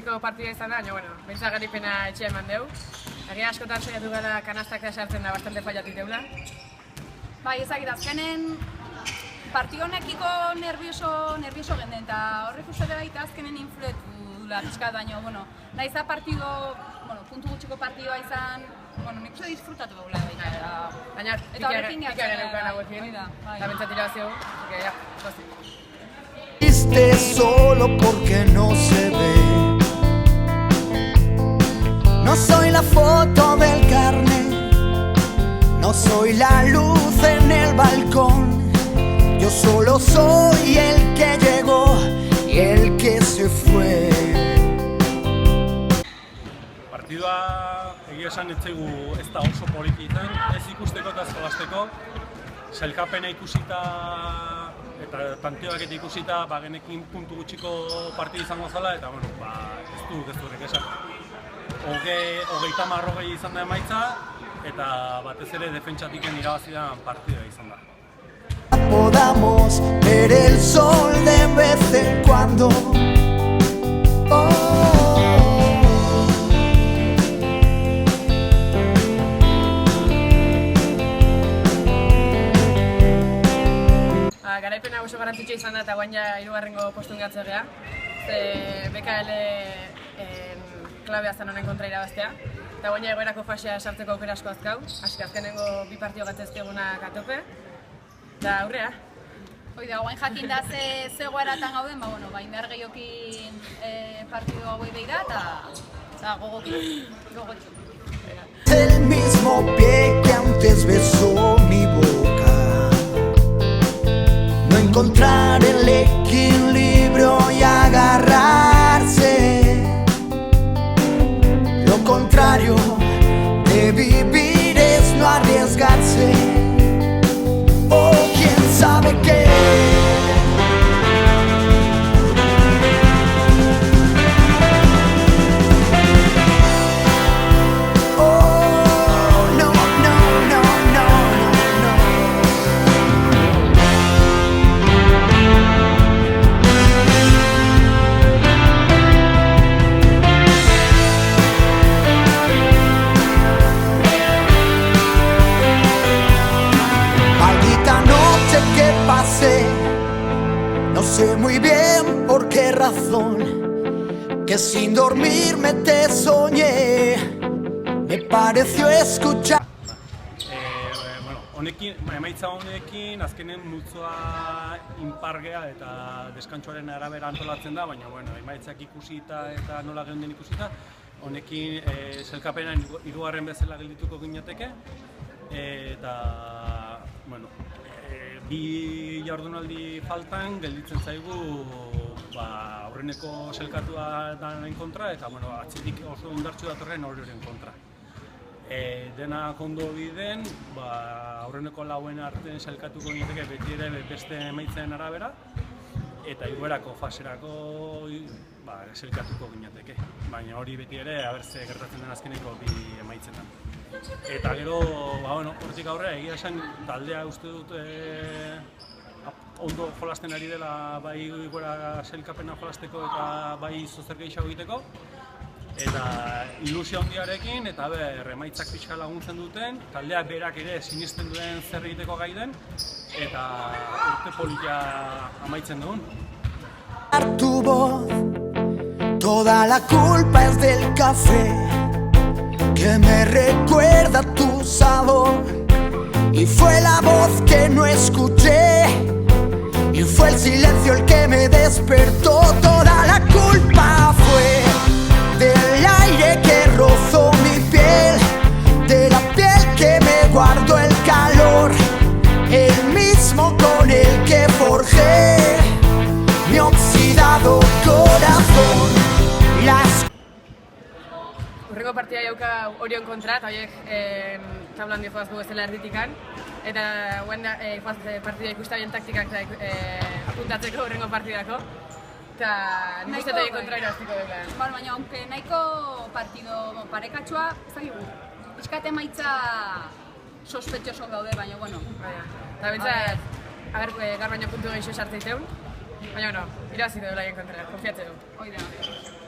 ikusteko partida izan da, baina, bueno, bintza garipena etxea eman deu. Egia askotan saiatu gara kanastak sartzen da bastante fallatu deula. Bai, ezagit, azkenen partio honekiko nervioso genden, eta horrek uste baita azkenen influetu dula pixkat, baina, bueno, nahiza partido, bueno, puntu gutxiko partidua izan, bueno, nik uste disfrutatu begula baita. Baina, pikaren eukan agotien, eta bentsat irabazio, que ya, gozi. Triste solo porque no se ve. No soy la foto del carnet, no soy la luz en el balcón. Yo solo soy el que llegó y el que se fue. Partidua egia esan ez zaigu ez da oso poliki izan, ez ikusteko eta ez jolasteko. Sailkapena ikusita eta tanteoak eta ikusita genekin puntu gutxiko partida izango zela eta bueno, ez duk esan. Hogeita marrogei izan da emaitza eta batez ere defentsatiken irabazidan partida izan da. Podamos ver el sol de vez en cuando. Garaipena oso garrantzitsua izan da eta guain ja hirugarrengo postun gatze gea. BKL klabea zen honen kontra irabaztea. Eta guain ja egoerako fasea sartzeko aukera asko azkau. Azkenengo bi partio gatzezkegunak atope. Eta aurrea. Oida, guain jakin da ze goeratan gauden, bueno, indar gehiokin partido hauei beira eta gogokin. El mismo pie que antes besó mi boca. No encontrar el equilibrio y agarrarse. Lo contrario de vivir es no arriesgarse. O quién sabe qué. No sé muy bien por qué razón, que sin dormirme te soñé, me pareció escuchar. Emaitza honekin azkenen multzoa inpargea eta deskantsuaren arabera antolatzen da, baina emaitzak ikusita eta nola geunden ikusita, honekin sailkapenean hirugarren bezala geldituko ginateke, eta bi jardunaldi faltan gelditzen zaigu aurreneko sailkatua daren kontra eta atzetik oso indartsu datorren horren kontra. Dena ondo biden, aurreneko lauen artean sailkatuko ginateke beti ere beste emaitzen arabera eta igoerako faserako sailkatuko ginateke. Baina hori beti ere ze gertatzen den azkeneko bi emaitzetan. Eta gero, hortik aurrera, egia esan taldea uste dut ondo jolasten ari dela bai igoera sailkapena jolasteko eta bai zozer gehiago egiteko. Eta ilusio handiarekin eta emaitzak pixka laguntzen duten, taldeak berak ere sinisten duen zer egiteko gai den eta urte polita amaitzen duen. Tu voz, toda la culpa es del café que me recuerda tu sabor y fue la voz que no escuché y fue el silencio el que me despertó. Toda la culpa fue del aire que rozó mi piel, de la piel que me guardó el calor, el mismo con el que forjé mi oxidado corazón. Urrengo partida jauka Orion kontra, eta horiek tablan dio joazko bezala erditikan. Eta partida ikusta bien taktikak apuntatzeko urrengo partidako. Eta nik uste horiek kontra iraztiko duela. Baina, aunque nahiko partido parekatsua, ezagigu, pixkat emaitza sospetxoso gaude, baina, Eta bentsat, gaur baino puntu gehiago sartzeiteun. Baina, iraziko duela hien kontra, konfiatze du. Hoi da.